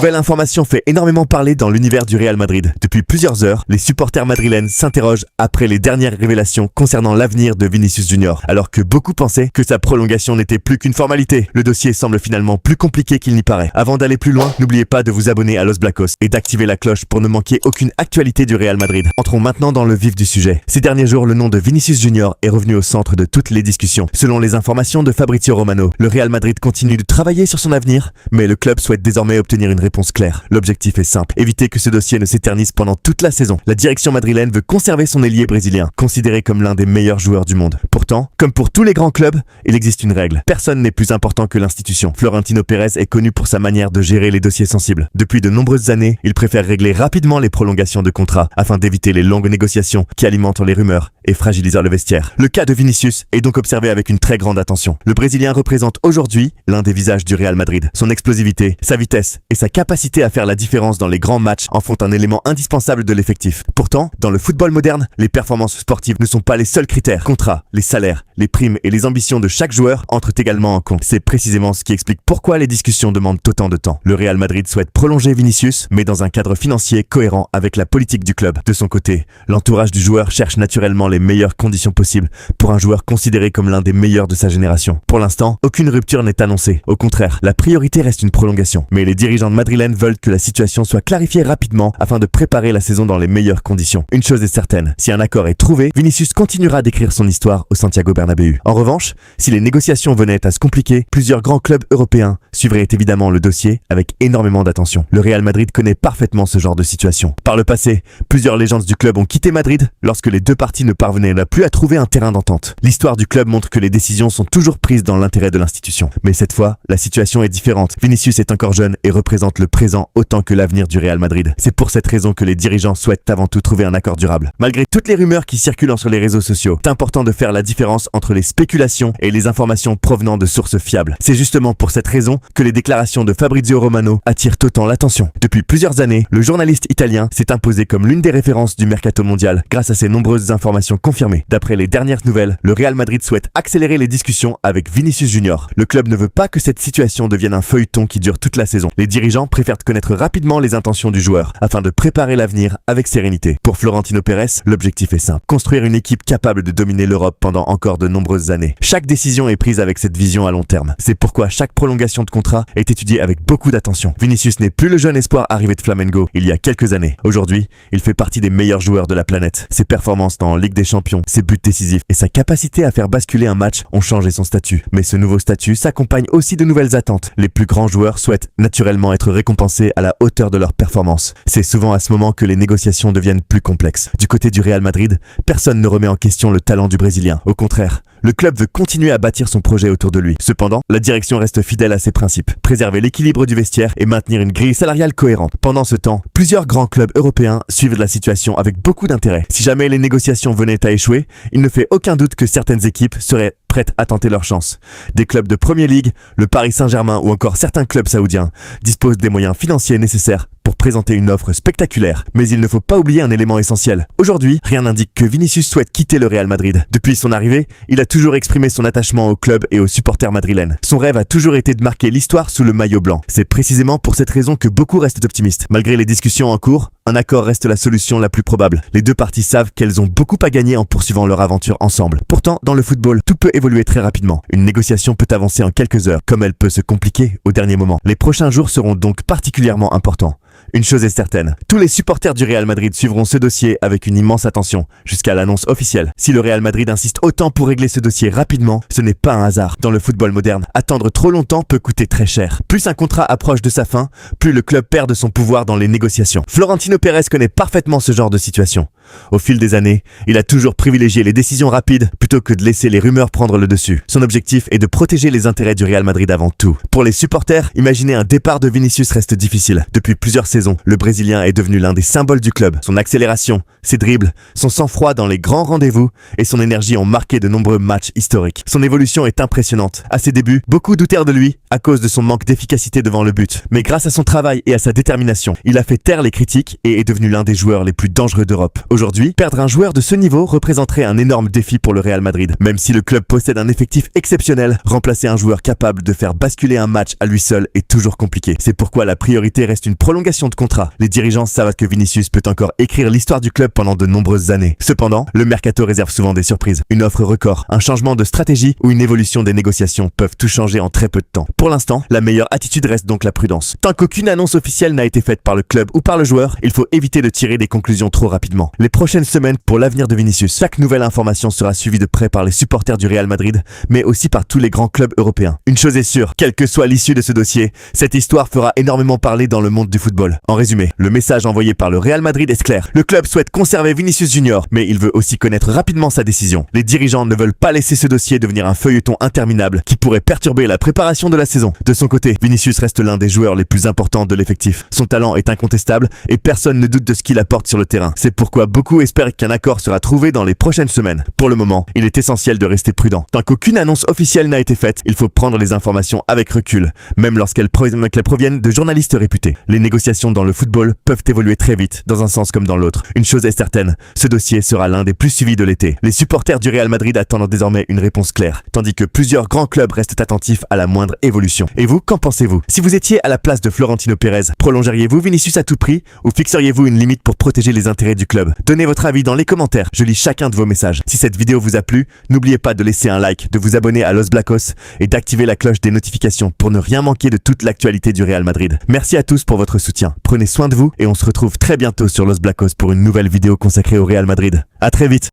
nouvelle information fait énormément parler dans l'univers du Real Madrid. Depuis plusieurs heures, les supporters madrilènes s'interrogent après les dernières révélations concernant l'avenir de Vinicius Junior. Alors que beaucoup pensaient que sa prolongation n'était plus qu'une formalité, le dossier semble finalement plus compliqué qu'il n'y paraît. Avant d'aller plus loin, n'oubliez pas de vous abonner à Los Blancos et d'activer la cloche pour ne manquer aucune actualité du Real Madrid. Entrons maintenant dans le vif du sujet. Ces derniers jours, le nom de Vinicius Junior est revenu au centre de toutes les discussions. Selon les informations de Fabrizio Romano, le Real Madrid continue de travailler sur son avenir, mais le club souhaite désormais obtenir une réponse claire. L'objectif est simple, éviter que ce dossier ne s'éternise pendant toute la saison. La direction madrilène veut conserver son ailier brésilien, considéré comme l'un des meilleurs joueurs du monde. Pourtant, comme pour tous les grands clubs, il existe une règle. Personne n'est plus important que l'institution. Florentino Pérez est connu pour sa manière de gérer les dossiers sensibles. Depuis de nombreuses années, il préfère régler rapidement les prolongations de contrats afin d'éviter les longues négociations qui alimentent les rumeurs et fragilisent le vestiaire. Le cas de Vinicius est donc observé avec une très grande attention. Le Brésilien représente aujourd'hui l'un des visages du Real Madrid. Son explosivité, sa vitesse et sa capacité à faire la différence dans les grands matchs en font un élément indispensable de l'effectif. Pourtant, dans le football moderne, les performances sportives ne sont pas les seuls critères. Contrats, les salaires, les primes et les ambitions de chaque joueur entrent également en compte. C'est précisément ce qui explique pourquoi les discussions demandent autant de temps. Le Real Madrid souhaite prolonger Vinicius, mais dans un cadre financier cohérent avec la politique du club. De son côté, l'entourage du joueur cherche naturellement les meilleures conditions possibles pour un joueur considéré comme l'un des meilleurs de sa génération. Pour l'instant, aucune rupture n'est annoncée. Au contraire, la priorité reste une prolongation. Mais les dirigeants madrilènes veulent que la situation soit clarifiée rapidement afin de préparer la saison dans les meilleures conditions. Une chose est certaine, si un accord est trouvé, Vinicius continuera d'écrire son histoire au Santiago Bernabéu. En revanche, si les négociations venaient à se compliquer, plusieurs grands clubs européens suivraient évidemment le dossier avec énormément d'attention. Le Real Madrid connaît parfaitement ce genre de situation. Par le passé, plusieurs légendes du club ont quitté Madrid lorsque les deux parties ne parvenaient plus à trouver un terrain d'entente. L'histoire du club montre que les décisions sont toujours prises dans l'intérêt de l'institution. Mais cette fois, la situation est différente. Vinicius est encore jeune et représente le présent autant que l'avenir du Real Madrid. C'est pour cette raison que les dirigeants souhaitent avant tout trouver un accord durable. Malgré toutes les rumeurs qui circulent sur les réseaux sociaux, c'est important de faire la différence entre les spéculations et les informations provenant de sources fiables. C'est justement pour cette raison que les déclarations de Fabrizio Romano attirent autant l'attention. Depuis plusieurs années, le journaliste italien s'est imposé comme l'une des références du mercato mondial grâce à ses nombreuses informations confirmées. D'après les dernières nouvelles, le Real Madrid souhaite accélérer les discussions avec Vinicius Junior. Le club ne veut pas que cette situation devienne un feuilleton qui dure toute la saison. Les dirigeants préfèrent connaître rapidement les intentions du joueur afin de préparer l'avenir avec sérénité. Pour Florentino Pérez, l'objectif est simple, construire une équipe capable de dominer l'Europe pendant encore de nombreuses années. Chaque décision est prise avec cette vision à long terme. C'est pourquoi chaque prolongation de contrat est étudiée avec beaucoup d'attention. Vinicius n'est plus le jeune espoir arrivé de Flamengo il y a quelques années. Aujourd'hui, il fait partie des meilleurs joueurs de la planète. Ses performances en Ligue des Champions, ses buts décisifs et sa capacité à faire basculer un match ont changé son statut. Mais ce nouveau statut s'accompagne aussi de nouvelles attentes. Les plus grands joueurs souhaitent naturellement être récompensés à la hauteur de leur performance. C'est souvent à ce moment que les négociations deviennent plus complexes. Du côté du Real Madrid, personne ne remet en question le talent du Brésilien. Au contraire, le club veut continuer à bâtir son projet autour de lui. Cependant, la direction reste fidèle à ses principes, préserver l'équilibre du vestiaire et maintenir une grille salariale cohérente. Pendant ce temps, plusieurs grands clubs européens suivent la situation avec beaucoup d'intérêt. Si jamais les négociations venaient à échouer, il ne fait aucun doute que certaines équipes seraient prêtes à tenter leur chance. Des clubs de Premier League, le Paris Saint-Germain ou encore certains clubs saoudiens disposent des moyens financiers nécessaires pour présenter une offre spectaculaire. Mais il ne faut pas oublier un élément essentiel. Aujourd'hui, rien n'indique que Vinicius souhaite quitter le Real Madrid. Depuis son arrivée, il a toujours exprimé son attachement au club et aux supporters madrilènes. Son rêve a toujours été de marquer l'histoire sous le maillot blanc. C'est précisément pour cette raison que beaucoup restent optimistes. Malgré les discussions en cours, un accord reste la solution la plus probable. Les deux parties savent qu'elles ont beaucoup à gagner en poursuivant leur aventure ensemble. Pourtant, dans le football, tout peut évoluer très rapidement. Une négociation peut avancer en quelques heures, comme elle peut se compliquer au dernier moment. Les prochains jours seront donc particulièrement importants. Une chose est certaine, tous les supporters du Real Madrid suivront ce dossier avec une immense attention, jusqu'à l'annonce officielle. Si le Real Madrid insiste autant pour régler ce dossier rapidement, ce n'est pas un hasard. Dans le football moderne, attendre trop longtemps peut coûter très cher. Plus un contrat approche de sa fin, plus le club perd de son pouvoir dans les négociations. Florentino Pérez connaît parfaitement ce genre de situation. Au fil des années, il a toujours privilégié les décisions rapides plutôt que de laisser les rumeurs prendre le dessus. Son objectif est de protéger les intérêts du Real Madrid avant tout. Pour les supporters, imaginer un départ de Vinicius reste difficile. Depuis plusieurs saisons, le Brésilien est devenu l'un des symboles du club. Son accélération, ses dribbles, son sang-froid dans les grands rendez-vous et son énergie ont marqué de nombreux matchs historiques. Son évolution est impressionnante. À ses débuts, beaucoup doutèrent de lui à cause de son manque d'efficacité devant le but. Mais grâce à son travail et à sa détermination, il a fait taire les critiques et est devenu l'un des joueurs les plus dangereux d'Europe. Aujourd'hui, perdre un joueur de ce niveau représenterait un énorme défi pour le Real Madrid. Même si le club possède un effectif exceptionnel, remplacer un joueur capable de faire basculer un match à lui seul est toujours compliqué. C'est pourquoi la priorité reste une prolongation de contrat. Les dirigeants savent que Vinicius peut encore écrire l'histoire du club pendant de nombreuses années. Cependant, le mercato réserve souvent des surprises. Une offre record, un changement de stratégie ou une évolution des négociations peuvent tout changer en très peu de temps. Pour l'instant, la meilleure attitude reste donc la prudence. Tant qu'aucune annonce officielle n'a été faite par le club ou par le joueur, il faut éviter de tirer des conclusions trop rapidement. Les prochaines semaines pour l'avenir de Vinicius. Chaque nouvelle information sera suivie de près par les supporters du Real Madrid, mais aussi par tous les grands clubs européens. Une chose est sûre, quelle que soit l'issue de ce dossier, cette histoire fera énormément parler dans le monde du football. En résumé, le message envoyé par le Real Madrid est clair. Le club souhaite conserver Vinicius Junior, mais il veut aussi connaître rapidement sa décision. Les dirigeants ne veulent pas laisser ce dossier devenir un feuilleton interminable qui pourrait perturber la préparation de la saison. De son côté, Vinicius reste l'un des joueurs les plus importants de l'effectif. Son talent est incontestable et personne ne doute de ce qu'il apporte sur le terrain. C'est pourquoi beaucoup espèrent qu'un accord sera trouvé dans les prochaines semaines. Pour le moment, il est essentiel de rester prudent. Tant qu'aucune annonce officielle n'a été faite, il faut prendre les informations avec recul, même lorsqu'elles proviennent de journalistes réputés. Les négociations dans le football peuvent évoluer très vite, dans un sens comme dans l'autre. Une chose est certaine, ce dossier sera l'un des plus suivis de l'été. Les supporters du Real Madrid attendent désormais une réponse claire, tandis que plusieurs grands clubs restent attentifs à la moindre évolution. Et vous, qu'en pensez-vous? Si vous étiez à la place de Florentino Pérez, prolongeriez-vous Vinicius à tout prix ou fixeriez-vous une limite pour protéger les intérêts du club? Donnez votre avis dans les commentaires, je lis chacun de vos messages. Si cette vidéo vous a plu, n'oubliez pas de laisser un like, de vous abonner à Los Blacos et d'activer la cloche des notifications pour ne rien manquer de toute l'actualité du Real Madrid. Merci à tous pour votre soutien. Prenez soin de vous et on se retrouve très bientôt sur Los Blacos pour une nouvelle vidéo consacrée au Real Madrid. À très vite.